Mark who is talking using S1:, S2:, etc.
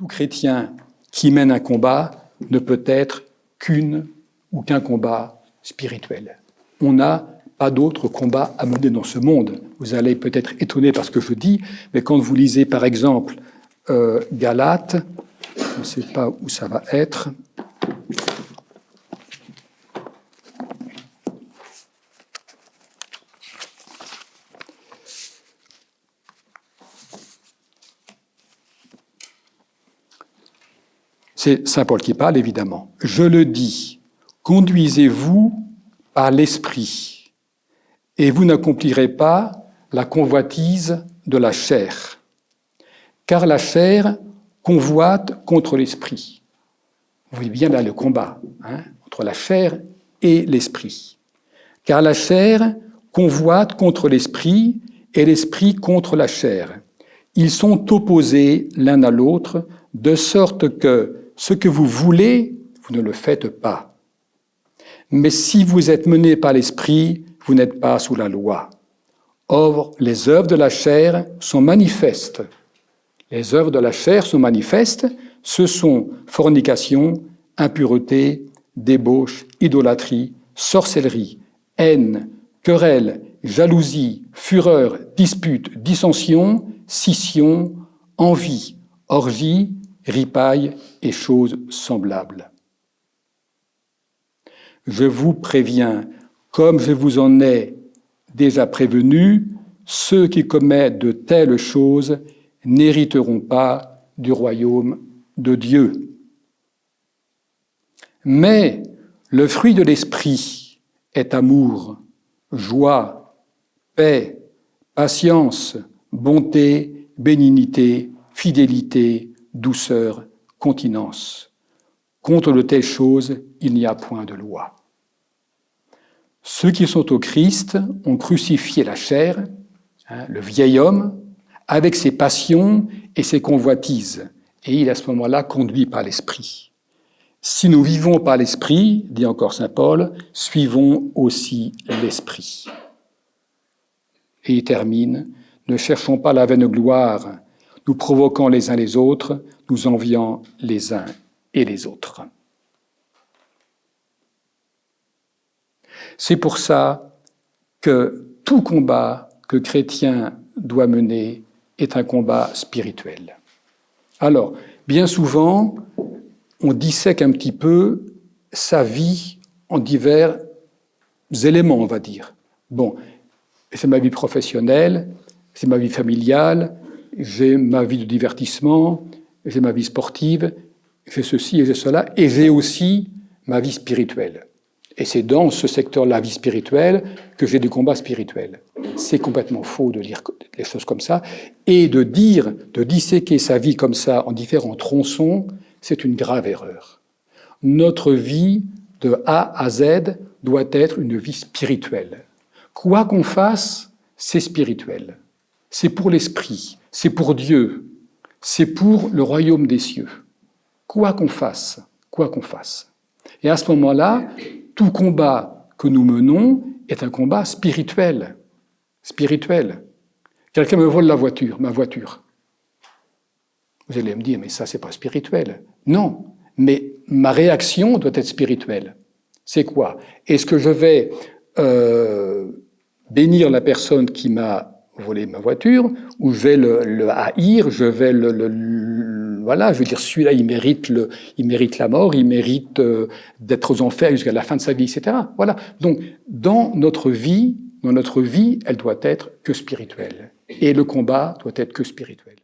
S1: tout chrétien qui mène un combat ne peut être qu'un combat spirituel. On n'a pas d'autre combat à mener dans ce monde. Vous allez peut-être étonner par ce que je dis, mais quand vous lisez par exemple Galates, je ne sais pas où ça va être. C'est saint Paul qui parle, évidemment. « Je le dis, conduisez-vous par l'esprit, et vous n'accomplirez pas la convoitise de la chair. Car la chair convoite contre l'esprit. » Vous voyez bien là le combat entre la chair et l'esprit. « Car la chair convoite contre l'esprit, et l'esprit contre la chair. Ils sont opposés l'un à l'autre, de sorte que ce que vous voulez, vous ne le faites pas. Mais si vous êtes mené par l'esprit, vous n'êtes pas sous la loi. Or, les œuvres de la chair sont manifestes. Les œuvres de la chair sont manifestes, ce sont fornication, impureté, débauche, idolâtrie, sorcellerie, haine, querelle, jalousie, fureur, dispute, dissension, scission, envie, orgie, ripaille et choses semblables. Je vous préviens, comme je vous en ai déjà prévenu, ceux qui commettent de telles choses n'hériteront pas du royaume de Dieu. Mais le fruit de l'esprit est amour, joie, paix, patience, bonté, bénignité, fidélité, douceur, continence. Contre de telles choses, il n'y a point de loi. Ceux qui sont au Christ ont crucifié la chair, le vieil homme, avec ses passions et ses convoitises, et il est à ce moment-là conduit par l'Esprit. Si nous vivons par l'Esprit, dit encore saint Paul, suivons aussi l'Esprit. Et il termine, ne cherchons pas la vaine gloire, nous provoquant les uns les autres, nous enviant les uns et les autres. C'est pour ça que tout combat que chrétien doit mener est un combat spirituel. Alors, bien souvent, on dissèque un petit peu sa vie en divers éléments, on va dire. Bon, c'est ma vie professionnelle, c'est ma vie familiale, j'ai ma vie de divertissement, j'ai ma vie sportive, j'ai ceci et j'ai cela, et j'ai aussi ma vie spirituelle. Et c'est dans ce secteur, la vie spirituelle, que j'ai des combats spirituels. C'est complètement faux de lire les choses comme ça. Et de disséquer sa vie comme ça en différents tronçons, c'est une grave erreur. Notre vie, de A à Z, doit être une vie spirituelle. Quoi qu'on fasse, c'est spirituel. C'est pour l'esprit, c'est pour Dieu, c'est pour le royaume des cieux. Quoi qu'on fasse, quoi qu'on fasse. Et à ce moment-là, tout combat que nous menons est un combat spirituel. Spirituel. Quelqu'un me vole ma voiture. Vous allez me dire, mais ça, c'est pas spirituel. Non, mais ma réaction doit être spirituelle. C'est quoi? Est-ce que je vais bénir la personne qui m'a volé ma voiture, ou je vais le haïr, je vais voilà, je veux dire, celui-là, il mérite la mort, il mérite d'être aux enfers jusqu'à la fin de sa vie, etc. Voilà. Donc, dans notre vie, elle doit être que spirituelle. Et le combat doit être que spirituel.